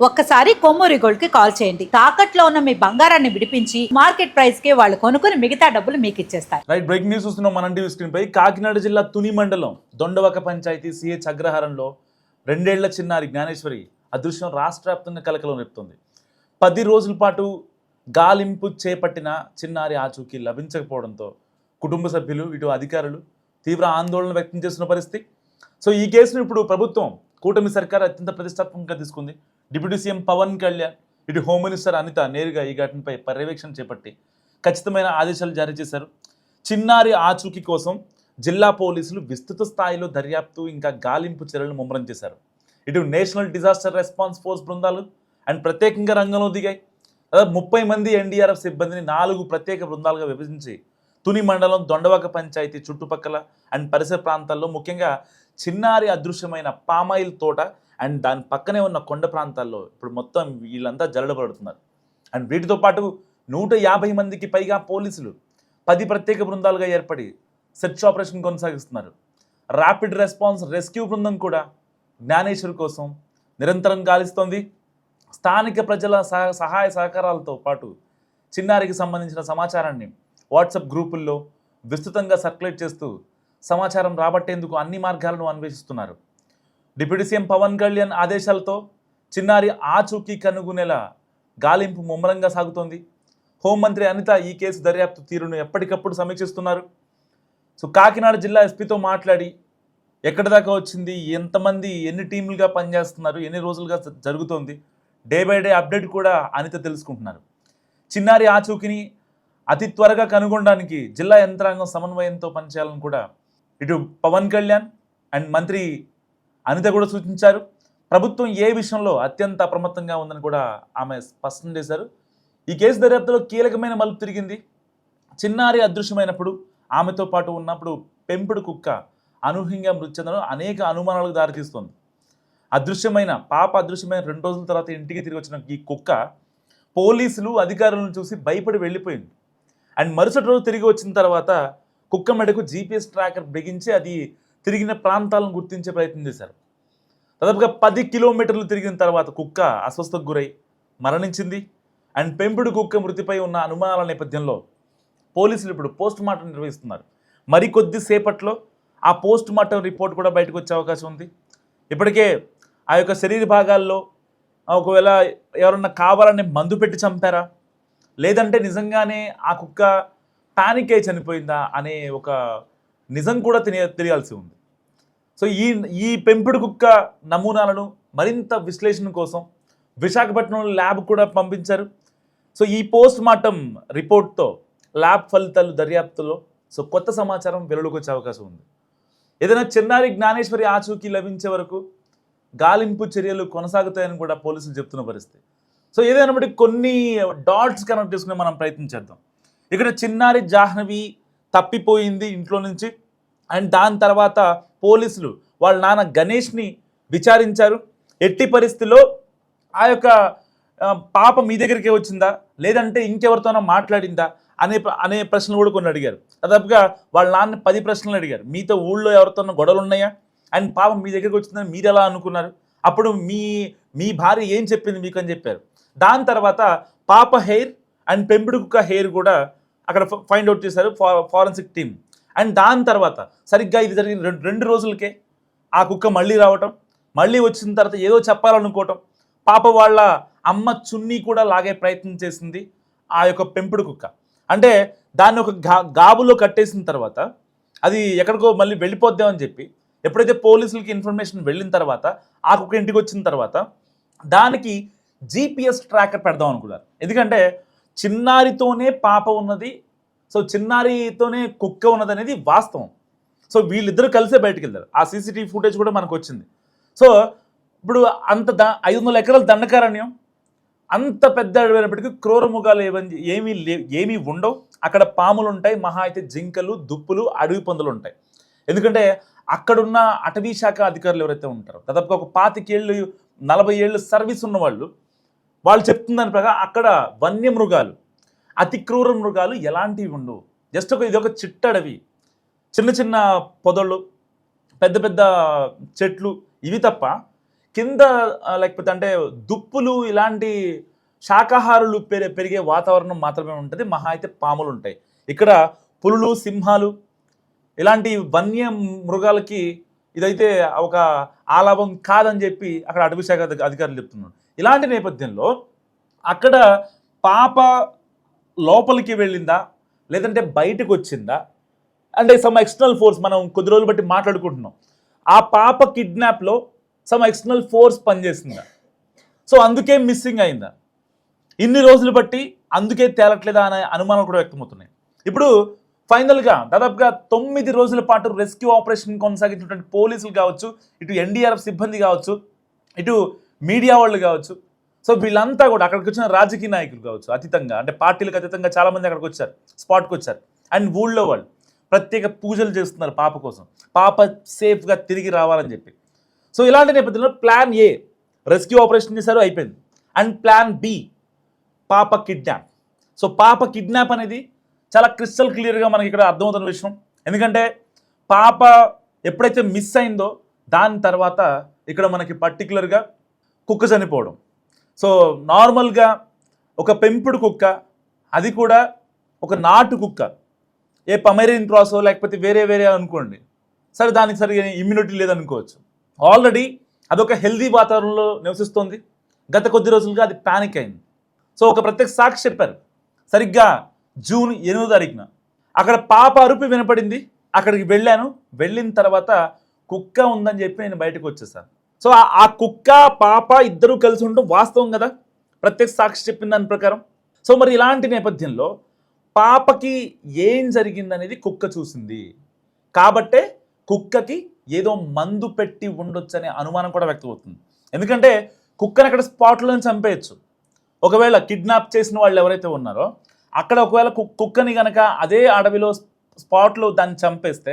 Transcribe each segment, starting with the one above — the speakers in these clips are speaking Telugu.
ఒక్కసారి కొమ్మూరి గోల్డ్ కి కాల్ చేయండి. తాకట్లో ఉన్న మీ బంగారాన్ని విడిపించి మార్కెట్ ప్రైస్ కి వాళ్ళు కొనుక్కుని మిగతా డబ్బులు మీకు ఇచ్చేస్తారు. రైట్, బ్రేకింగ్ న్యూస్ చూస్తున్నాం మనం టీవీ స్క్రీన్ పై. కాకినాడ జిల్లా తుని మండలం దొండవక పంచాయతీ సిహెచ్ అగ్రహారంలో 2 ఏళ్ల చిన్నారి జ్ఞానేశ్వరి అదృశ్యం రాష్ట్ర వ్యాప్తంగా కలకలం రేపుతుంది. 10 రోజుల పాటు గాలింపు చేపట్టిన చిన్నారి ఆచూకీ లభించకపోవడంతో కుటుంబ సభ్యులు ఇటు అధికారులు తీవ్ర ఆందోళన వ్యక్తం చేస్తున్న పరిస్థితి. సో ఈ కేసును ఇప్పుడు ప్రభుత్వం కూటమి సర్కార్ అత్యంత ప్రతిష్టాత్మకంగా తీసుకుంది. డిప్యూటీ సీఎం పవన్ కళ్యాణ్ ఇటు హోమ్ మినిస్టర్ అనిత నేరుగా ఈ ఘటనపై పర్యవేక్షణ చేపట్టి ఖచ్చితమైన ఆదేశాలు జారీ చేశారు. చిన్నారి ఆచూకీ కోసం జిల్లా పోలీసులు విస్తృత స్థాయిలో దర్యాప్తు ఇంకా గాలింపు చర్యలను ముమ్మరం చేశారు. ఇటు నేషనల్ డిజాస్టర్ రెస్పాన్స్ ఫోర్స్ బృందాలు అండ్ ప్రత్యేకంగా రంగంలో దిగాయి. దాదాపు 30 మంది ఎన్డీఆర్ఎఫ్ సిబ్బందిని 4 ప్రత్యేక బృందాలుగా విభజించి తుని మండలం దొండవక పంచాయతీ చుట్టుపక్కల అండ్ పరిసర ప్రాంతాల్లో ముఖ్యంగా చిన్నారి అదృశ్యమైన పామాయిల్ తోట అండ్ దాని పక్కనే ఉన్న కొండ ప్రాంతాల్లో ఇప్పుడు మొత్తం వీళ్ళంతా జల్లడబడుతున్నారు. అండ్ వీటితో పాటు 150 మందికి పైగా పోలీసులు 10 ప్రత్యేక బృందాలుగా ఏర్పడి సెర్చ్ ఆపరేషన్ కొనసాగిస్తున్నారు. ర్యాపిడ్ రెస్పాన్స్ రెస్క్యూ బృందం కూడా జ్ఞానేశ్వరి కోసం నిరంతరం గాలిస్తోంది. స్థానిక ప్రజల సహాయ సహకారాలతో పాటు చిన్నారికి సంబంధించిన సమాచారాన్ని వాట్సాప్ గ్రూపుల్లో విస్తృతంగా సర్క్యులేట్ చేస్తూ సమాచారం రాబట్టేందుకు అన్ని మార్గాలను అన్వేషిస్తున్నారు. డిప్యూటీ సీఎం పవన్ కళ్యాణ్ ఆదేశాలతో చిన్నారి ఆచూకీ కనుగొనేలా గాలింపు ముమ్మరంగా సాగుతోంది. హోంమంత్రి అనిత ఈ కేసు దర్యాప్తు తీరును ఎప్పటికప్పుడు సమీక్షిస్తున్నారు. సో కాకినాడ జిల్లా ఎస్పీతో మాట్లాడి ఎక్కడి దాకా వచ్చింది, ఎంతమంది ఎన్ని టీములుగా పనిచేస్తున్నారు, ఎన్ని రోజులుగా జరుగుతోంది, డే బై డే అప్డేట్ కూడా అనిత తెలుసుకుంటున్నారు. చిన్నారి ఆచూకీని అతి త్వరగా కనుగొనడానికి జిల్లా యంత్రాంగం సమన్వయంతో పనిచేయాలని కూడా ఇటు పవన్ కళ్యాణ్ అండ్ మంత్రి అనిత కూడా సూచించారు. ప్రభుత్వం ఏ విషయంలో అత్యంత అప్రమత్తంగా ఉందని కూడా ఆమె స్పష్టం చేశారు. ఈ కేసు దర్యాప్తులో కీలకమైన మలుపు తిరిగింది. చిన్నారి అదృశ్యమైనప్పుడు ఆమెతో పాటు ఉన్నప్పుడు పెంపుడు కుక్క అనూహ్యంగా మృతి చెందడం అనేక అనుమానాలకు దారితీస్తుంది. పాప అదృశ్యమైన 2 రోజుల తర్వాత ఇంటికి తిరిగి వచ్చిన ఈ కుక్క పోలీసులు అధికారులను చూసి భయపడి వెళ్ళిపోయింది. అండ్ మరుసటి రోజు తిరిగి వచ్చిన తర్వాత కుక్క మెడకు జీపీఎస్ ట్రాకర్ బిగించి అది తిరిగిన ప్రాంతాలను గుర్తించే ప్రయత్నం చేశారు. దాదాపుగా 10 కిలోమీటర్లు తిరిగిన తర్వాత కుక్క అస్వస్థకు గురై మరణించింది. అండ్ పెంపుడు కుక్క మృతిపై ఉన్న అనుమానాల నేపథ్యంలో పోలీసులు ఇప్పుడు పోస్ట్ మార్టం నిర్వహిస్తున్నారు. మరికొద్ది సేపట్లో ఆ పోస్ట్ మార్టం రిపోర్ట్ కూడా బయటకు వచ్చే అవకాశం ఉంది. ఇప్పటికే ఆ యొక్క శరీర భాగాల్లో ఒకవేళ ఎవరన్నా కావాలని మందు పెట్టి చంపారా, లేదంటే నిజంగానే ఆ కుక్క పానిక్ అయి చనిపోయిందా అనే ఒక నిజం కూడా తెలియాల్సి ఉంది. సో ఈ పెంపుడు కుక్క నమూనాలను మరింత విశ్లేషణ కోసం విశాఖపట్నంలో ల్యాబ్ కూడా పంపించారు. సో ఈ పోస్ట్ మార్టం రిపోర్ట్తో ల్యాబ్ ఫలితాలు దర్యాప్తులో సో కొత్త సమాచారం వెలుగులోకి వచ్చే అవకాశం ఉంది. ఏదైనా చిన్నారి జ్ఞానేశ్వరి ఆచూకీ లభించే వరకు గాలింపు చర్యలు కొనసాగుతాయని కూడా పోలీసులు చెప్తున్న పరిస్థితి. సో ఏదైనా బట్టి కొన్ని డాట్స్ కనెక్ట్ చేసుకునే మనం ప్రయత్నం చేద్దాం. ఇక్కడ చిన్నారి జాహ్నవి తప్పిపోయింది ఇంట్లో నుంచి. అండ్ దాని తర్వాత పోలీసులు వాళ్ళ నాన్న గణేష్ని విచారించారు. ఎట్టి పరిస్థితిలో ఆ యొక్క పాప మీ దగ్గరికే వచ్చిందా, లేదంటే ఇంకెవరితోనో మాట్లాడిందా అనే ప్రశ్నలు కూడా కొన్ని అడిగారు. దాదాపుగా వాళ్ళ నాన్న 10 ప్రశ్నలు అడిగారు. మీతో ఊళ్ళో ఎవరితోనో గొడవలు ఉన్నాయా, అండ్ పాప మీ దగ్గరికి వచ్చిందని మీరు ఎలా అనుకున్నారు, అప్పుడు మీ భార్య ఏం చెప్పింది మీకు అని చెప్పారు. దాని తర్వాత పాప హెయిర్ అండ్ పెంపుడు కుక్క హెయిర్ కూడా అక్కడ ఫైండ్ అవుట్ చేశారు ఫారెన్సిక్ టీమ్. అండ్ దాని తర్వాత సరిగ్గా ఇది జరిగిన 2 రోజులకే ఆ కుక్క మళ్ళీ రావటం, మళ్ళీ వచ్చిన తర్వాత ఏదో చెప్పాలనుకోవటం, పాప వాళ్ళ అమ్మ చున్నీ కూడా లాగే ప్రయత్నం చేసింది ఆ యొక్క పెంపుడు కుక్క. అంటే దాన్ని ఒక గాబులో కట్టేసిన తర్వాత అది ఎక్కడికో మళ్ళీ వెళ్ళిపోద్దామని చెప్పి ఎప్పుడైతే పోలీసులకి ఇన్ఫర్మేషన్ వెళ్ళిన తర్వాత ఆ కుక్క ఇంటికి వచ్చిన తర్వాత దానికి జీపీఎస్ ట్రాకర్ పెడదాం అనుకున్నారు. ఎందుకంటే చిన్నారితోనే పాప ఉన్నది, సో చిన్నారితోనే కుక్క ఉన్నది అనేది వాస్తవం. సో వీళ్ళిద్దరూ కలిసే బయటకు వెళ్తారు. ఆ సీసీటీవీ ఫుటేజ్ కూడా మనకు వచ్చింది. సో ఇప్పుడు అంత 500 ఎకరాల దండకారణ్యం, అంత పెద్ద అడవైనప్పటికీ క్రూర మృగాలు ఏమీ ఉండవు. అక్కడ పాములు ఉంటాయి, మహా అయితే జింకలు, దుప్పులు, అడవి పందులు ఉంటాయి. ఎందుకంటే అక్కడున్న అటవీ శాఖ అధికారులు ఎవరైతే ఉంటారో దాదాపుగా ఒక 25 ఏళ్ళు 40 ఏళ్ళు సర్వీస్ ఉన్న వాళ్ళు చెప్తున్న దాని ప్రకారం అక్కడ వన్యమృగాలు, అతి క్రూర మృగాలు ఎలాంటివి ఉండవు. జస్ట్ ఇది ఒక చిట్టడవి, చిన్న చిన్న పొదలు, పెద్ద పెద్ద చెట్లు, ఇవి తప్ప కింద లేకపోతే అంటే దుప్పులు ఇలాంటి శాకాహారులు పెరిగే వాతావరణం మాత్రమే ఉంటుంది, మహా అయితే పాములు ఉంటాయి. ఇక్కడ పులులు, సింహాలు ఇలాంటి వన్య మృగాలకి ఇదైతే ఒక ఆలాభం కాదని చెప్పి అక్కడ అటవీ శాఖ అధికారులు చెప్తున్నారు. ఇలాంటి నేపథ్యంలో అక్కడ పాప లోపలికి వెళ్ళిందా లేదంటే బయటకు వచ్చిందా అంటే సమ్ ఎక్స్టర్నల్ ఫోర్స్, మనం కొద్ది రోజులు బట్టి మాట్లాడుకుంటున్నాం, ఆ పాప కిడ్నాప్లో సమ్ ఎక్స్టర్నల్ ఫోర్స్ పనిచేసిందా, సో అందుకే మిస్సింగ్ అయిందా, ఇన్ని రోజులు బట్టి అందుకే తేలట్లేదా అనే అనుమానాలు కూడా వ్యక్తమవుతున్నాయి. ఇప్పుడు ఫైనల్గా దాదాపుగా 9 రోజుల పాటు రెస్క్యూ ఆపరేషన్ కొనసాగించినటువంటి పోలీసులు కావచ్చు, ఇటు ఎన్డీఆర్ఎఫ్ సిబ్బంది కావచ్చు, ఇటు మీడియా వాళ్ళు కావచ్చు, సో వీళ్ళంతా కూడా అక్కడికి వచ్చిన రాజకీయ నాయకులు కావచ్చు, అతీతంగా అంటే పార్టీలకు అతీతంగా చాలామంది అక్కడికి వచ్చారు, స్పాట్కి వచ్చారు. అండ్ ఊళ్ళో వాళ్ళు ప్రత్యేక పూజలు చేస్తున్నారు పాప కోసం, పాప సేఫ్గా తిరిగి రావాలని చెప్పి. సో ఇలాంటి నేపథ్యంలో ప్లాన్ ఏ రెస్క్యూ ఆపరేషన్ చేశారు, అయిపోయింది. అండ్ ప్లాన్ బి పాప కిడ్నాప్. సో పాప కిడ్నాప్ అనేది చాలా క్రిస్టల్ క్లియర్గా మనకి ఇక్కడ అర్థమవుతున్న విషయం. ఎందుకంటే పాప ఎప్పుడైతే మిస్ అయిందో దాని తర్వాత ఇక్కడ మనకి పర్టికులర్గా కుక్క చనిపోవడం. సో నార్మల్గా ఒక పెంపుడు కుక్క, అది కూడా ఒక నాటు కుక్క, ఏ పమేరియన్ క్రాసో లేకపోతే వేరే అనుకోండి, సరే దానికి సరిగా ఇమ్యూనిటీ లేదనుకోవచ్చు, ఆల్రెడీ అదొక హెల్దీ వాతావరణంలో నివసిస్తుంది. గత కొద్ది రోజులుగా అది ప్యానిక్ అయింది. సో ఒక ప్రత్యేక సాక్షి చెప్పారు, సరిగ్గా జూన్ 8వ తారీఖున అక్కడ పాప అరుపు వినపడింది, అక్కడికి వెళ్ళాను, వెళ్ళిన తర్వాత కుక్క ఉందని చెప్పి నేను బయటకు వచ్చేసాను. సో ఆ కుక్క పాప ఇద్దరూ కలిసి ఉండడం వాస్తవం కదా, ప్రత్యేక సాక్షి చెప్పిన దాని ప్రకారం. సో మరి ఇలాంటి నేపథ్యంలో పాపకి ఏం జరిగిందనేది కుక్క చూసింది కాబట్టే కుక్కకి ఏదో మందు పెట్టి ఉండొచ్చు అనే అనుమానం కూడా వ్యక్తమవుతుంది. ఎందుకంటే కుక్కని అక్కడ స్పాట్లో చంపేయచ్చు. ఒకవేళ కిడ్నాప్ చేసిన వాళ్ళు ఎవరైతే ఉన్నారో అక్కడ ఒకవేళ కుక్కని కనుక అదే అడవిలో స్పాట్లో దాన్ని చంపేస్తే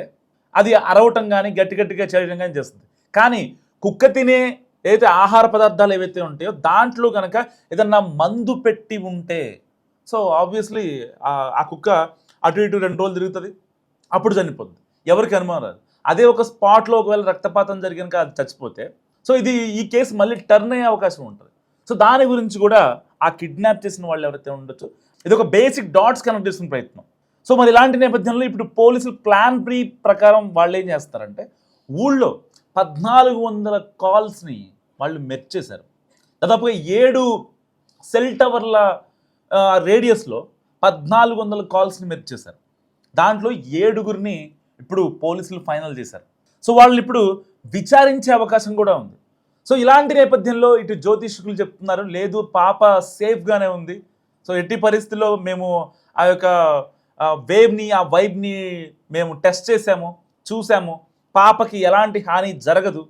అది అరవటం కానీ గట్టిగా చేయడం కానీ చేస్తుంది. కానీ కుక్క తినే ఏదైతే ఆహార పదార్థాలు ఏవైతే ఉంటాయో దాంట్లో కనుక ఏదన్నా మందు పెట్టి ఉంటే, సో ఆబ్వియస్లీ ఆ కుక్క అటు ఇటు 2 రోజులు తిరుగుతుంది, అప్పుడు చనిపోద్ది, ఎవరికి అనుమానం రాదు. అదే ఒక స్పాట్లో ఒకవేళ రక్తపాతం జరిగినాక అది చచ్చిపోతే, సో ఈ కేసు మళ్ళీ టర్న్ అయ్యే అవకాశం ఉంటుంది. సో దాని గురించి కూడా ఆ కిడ్నాప్ చేసిన వాళ్ళు ఎవరైతే ఉండొచ్చు, ఇది ఒక బేసిక్ డాట్స్ కనెక్ట్ చేసిన ప్రయత్నం. సో మరి ఇలాంటి నేపథ్యంలో ఇప్పుడు పోలీసులు ప్లాన్ బి ప్రకారం వాళ్ళు ఏం చేస్తారంటే ఊళ్ళో 1400 కాల్స్ని వాళ్ళు మెర్చేశారు. దాదాపుగా 7 సెల్ టవర్ల రేడియస్లో 1400 కాల్స్ని మెర్చేశారు. దాంట్లో 7గురిని ఇప్పుడు పోలీసులు ఫైనల్ చేశారు. సో వాళ్ళు ఇప్పుడు విచారించే అవకాశం కూడా ఉంది. సో ఇలాంటి నేపథ్యంలో ఇటు జ్యోతిష్కులు చెప్తున్నారు, లేదు పాప సేఫ్గానే ఉంది, సో ఎట్టి పరిస్థితుల్లో మేము ఆ యొక్క వేవ్ని ఆ వైబ్ని మేము టెస్ట్ చేసాము, చూసాము, పాపకి ఎలాంటి హాని జరగదు,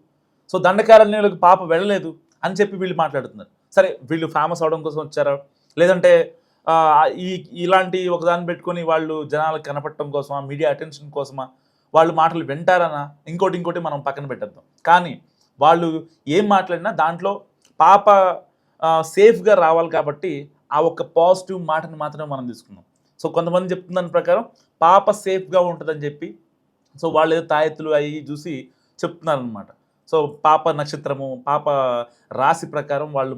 సో దండకారణ్యంలోకి పాప వెళ్ళలేదు అని చెప్పి వీళ్ళు మాట్లాడుతున్నారు. సరే వీళ్ళు ఫేమస్ అవడం కోసం వచ్చారా, లేదంటే ఇలాంటి ఒకదాన్ని పెట్టుకొని వాళ్ళు జనాలకు కనపడటం కోసమా, మీడియా అటెన్షన్ కోసమా, వాళ్ళు మాటలు వింటారనా, ఇంకోటి మనం పక్కన పెట్టేద్దాం. కానీ వాళ్ళు ఏం మాట్లాడినా దాంట్లో పాప సేఫ్గా రావాలి కాబట్టి ఆ ఒక్క పాజిటివ్ మాటని మాత్రమే మనం తీసుకున్నాం. సో కొంతమంది చెప్తున్న దాని ప్రకారం పాప సేఫ్గా ఉంటుందని చెప్పి, సో వాళ్ళు ఏదో తాయెత్తులు అవి చూసి చెప్తున్నారనమాట. సో పాప నక్షత్రము, పాప రాశి ప్రకారం వాళ్ళు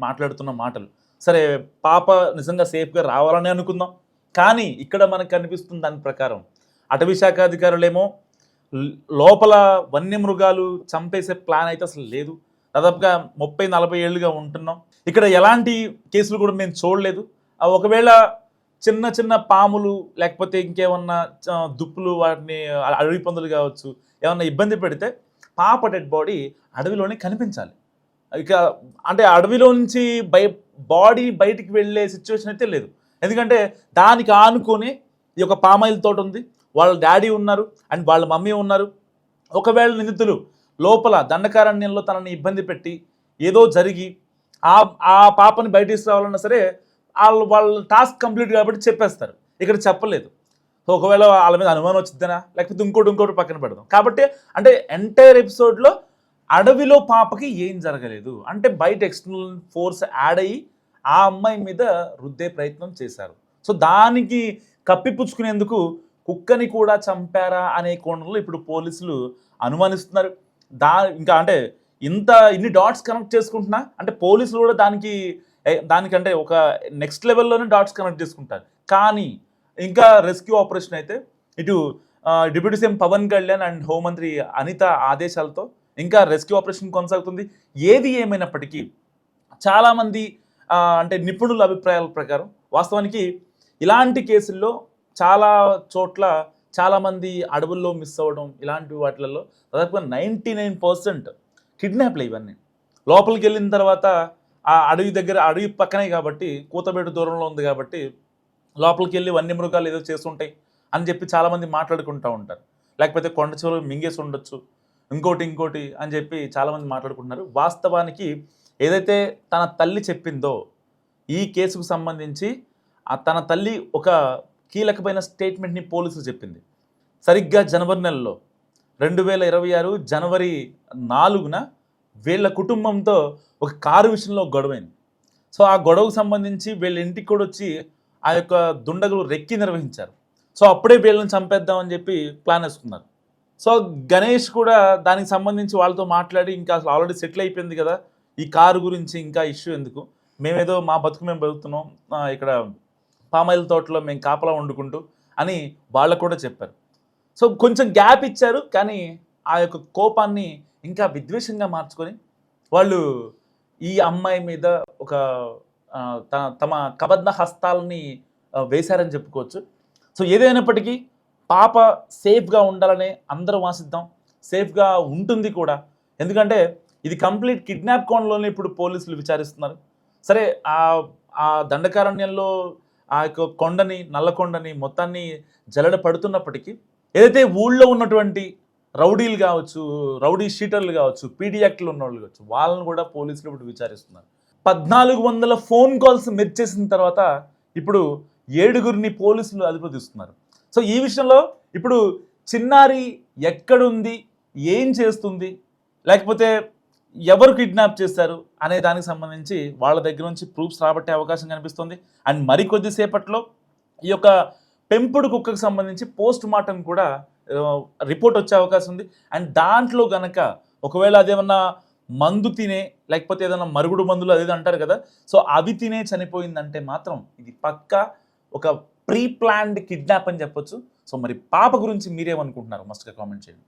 మాట్లాడుతున్న మాటలు. సరే పాప నిజంగా సేఫ్గా రావాలని అనుకుందాం, కానీ ఇక్కడ మనకు కనిపిస్తుంది దాని ప్రకారం అటవీ శాఖ అధికారులేమో లోపల వన్యమృగాలు చంపేసే ప్లాన్ అయితే అసలు లేదు. దాదాపుగా 30-40 ఏళ్ళుగా ఉంటున్నాం, ఇక్కడ ఎలాంటి కేసులు కూడా మేము చూడలేదు. ఒకవేళ చిన్న పాములు లేకపోతే ఇంకేమన్నా దుప్పులు, వాటిని అడవి పందులు కావచ్చు, ఏమన్నా ఇబ్బంది పెడితే పాప డెడ్ బాడీ అడవిలోనే కనిపించాలి. ఇక అంటే అడవిలో నుంచి బాడీ బయటికి వెళ్ళే సిచ్యువేషన్ అయితే లేదు. ఎందుకంటే దానికి ఆనుకొని ఈ యొక్క పామాయిల్ తోట ఉంది, వాళ్ళ డాడీ ఉన్నారు అండ్ వాళ్ళ మమ్మీ ఉన్నారు. ఒకవేళ నిందితులు లోపల దండకారణ్యంలో తనని ఇబ్బంది పెట్టి ఏదో జరిగి ఆ పాపని బయట తీసుకురావాలన్నా సరే వాళ్ళ టాస్క్ కంప్లీట్ కాబట్టి చెప్పేస్తారు, ఇక్కడ చెప్పలేదు. సో ఒకవేళ వాళ్ళ మీద అనుమానం వచ్చిందనా లేకపోతే ఇంకోటి పక్కన పెడదాం. కాబట్టి అంటే ఎంటైర్ ఎపిసోడ్లో అడవిలో పాపకి ఏం జరగలేదు, అంటే బయట ఎక్స్టర్నల్ ఫోర్స్ యాడ్ అయ్యి ఆ అమ్మాయి మీద రుద్దే ప్రయత్నం చేశారు. సో దానికి కప్పిపుచ్చుకునేందుకు కుక్కని కూడా చంపారా అనే కోణంలో ఇప్పుడు పోలీసులు అనుమానిస్తున్నారు. ఇంకా అంటే ఇన్ని డాట్స్ కనెక్ట్ చేసుకుంటున్నా అంటే పోలీసులు కూడా దానికంటే ఒక నెక్స్ట్ లెవెల్లోనే డాట్స్ కనెక్ట్ చేసుకుంటారు. కానీ ఇంకా రెస్క్యూ ఆపరేషన్ అయితే ఇటు deputy CM Pawan Kalyan and హోంమంత్రి అనిత ఆదేశాలతో ఇంకా రెస్క్యూ ఆపరేషన్ కొనసాగుతుంది. ఏది ఏమైనప్పటికీ చాలామంది అంటే నిపుణుల అభిప్రాయాల ప్రకారం వాస్తవానికి ఇలాంటి కేసుల్లో చాలా చోట్ల చాలామంది అడవుల్లో మిస్ అవ్వడం, ఇలాంటి వాటిలలో దాదాపుగా 99% కిడ్నాప్లు ఇవన్నీ. లోపలికి వెళ్ళిన తర్వాత ఆ అడవి పక్కనే కాబట్టి, కూతబేటు దూరంలో ఉంది కాబట్టి లోపలికి వెళ్ళి వన్యమృగాలు ఏదో చేస్తుంటాయి అని చెప్పి చాలామంది మాట్లాడుకుంటూ ఉంటారు. లేకపోతే కొండ చెరువు మింగేసి ఉండొచ్చు, ఇంకోటి అని చెప్పి చాలామంది మాట్లాడుకుంటున్నారు. వాస్తవానికి ఏదైతే తన తల్లి చెప్పిందో ఈ కేసుకు సంబంధించి తన తల్లి ఒక కీలకమైన స్టేట్మెంట్ని పోలీసులు చెప్పింది. సరిగ్గా జనవరి నెలలో 2026 జనవరి 4న వీళ్ళ కుటుంబంతో ఒక కారు విషయంలో గొడవైంది. సో ఆ గొడవకు సంబంధించి వీళ్ళ ఇంటికి కూడా వచ్చి ఆ యొక్క దుండగులు రెక్కి నిర్వహించారు. సో అప్పుడే వీళ్ళని చంపేద్దామని చెప్పి ప్లాన్ వేసుకున్నారు. సో గణేష్ కూడా దానికి సంబంధించి వాళ్ళతో మాట్లాడి ఇంకా అసలు ఆల్రెడీ సెటిల్ అయిపోయింది కదా, ఈ కారు గురించి ఇంకా ఇష్యూ ఎందుకు, మేమేదో మా బతుకు మేము బతుకుతున్నాం, ఇక్కడ పామాయిల్ తోటలో మేము కాపలా వండుకుంటూ అని వాళ్ళకు కూడా చెప్పారు. సో కొంచెం గ్యాప్ ఇచ్చారు, కానీ ఆ యొక్క కోపాన్ని ఇంకా విద్వేషంగా మార్చుకొని వాళ్ళు ఈ అమ్మాయి మీద ఒక తమ కబద్ధ హస్తాలని వేశారని చెప్పుకోవచ్చు. సో ఏదైనప్పటికీ పాప సేఫ్గా ఉండాలని అందరూ ఆశిద్దాం. సేఫ్గా ఉంటుంది కూడా, ఎందుకంటే ఇది కంప్లీట్ కిడ్నాప్ కోణంలోనే ఇప్పుడు పోలీసులు విచారిస్తున్నారు. సరే ఆ దండకారణ్యంలో ఆ యొక్క నల్లకొండని మొత్తాన్ని జల్లెడ పడుతున్నప్పటికీ ఏదైతే ఊళ్ళో ఉన్నటువంటి రౌడీలు కావచ్చు, రౌడీ షీటర్లు కావచ్చు, పీడీ యాక్ట్లు ఉన్న వాళ్ళు కావచ్చు, వాళ్ళని కూడా పోలీసులు ఇప్పుడు విచారిస్తున్నారు. 1400 ఫోన్ కాల్స్ మెర్చేసిన తర్వాత ఇప్పుడు 7గురిని పోలీసులు అదుపులో తీస్తున్నారు. సో ఈ విషయంలో ఇప్పుడు చిన్నారి ఎక్కడుంది, ఏం చేస్తుంది, లేకపోతే ఎవరు కిడ్నాప్ చేశారు అనే దానికి సంబంధించి వాళ్ళ దగ్గర నుంచి ప్రూఫ్స్ రాబట్టే అవకాశం కనిపిస్తుంది. అండ్ మరికొద్దిసేపట్లో ఈ యొక్క పెంపుడు కుక్కకు సంబంధించి పోస్ట్ మార్టం కూడా రిపోర్ట్ వచ్చే అవకాశం ఉంది. అండ్ దాంట్లో గనక ఒకవేళ అదేమన్నా మందు తినే, లేకపోతే ఏదైనా మరుగుడు మందులు అదేదో అంటారు కదా, సో అవి తినే చనిపోయిందంటే మాత్రం ఇది పక్కా ఒక ప్రీ ప్లాన్డ్ కిడ్నాప్ అని చెప్పొచ్చు. సో మరి పాప గురించి మీరేమనుకుంటున్నారు? మస్ట్గా కామెంట్ చేయండి.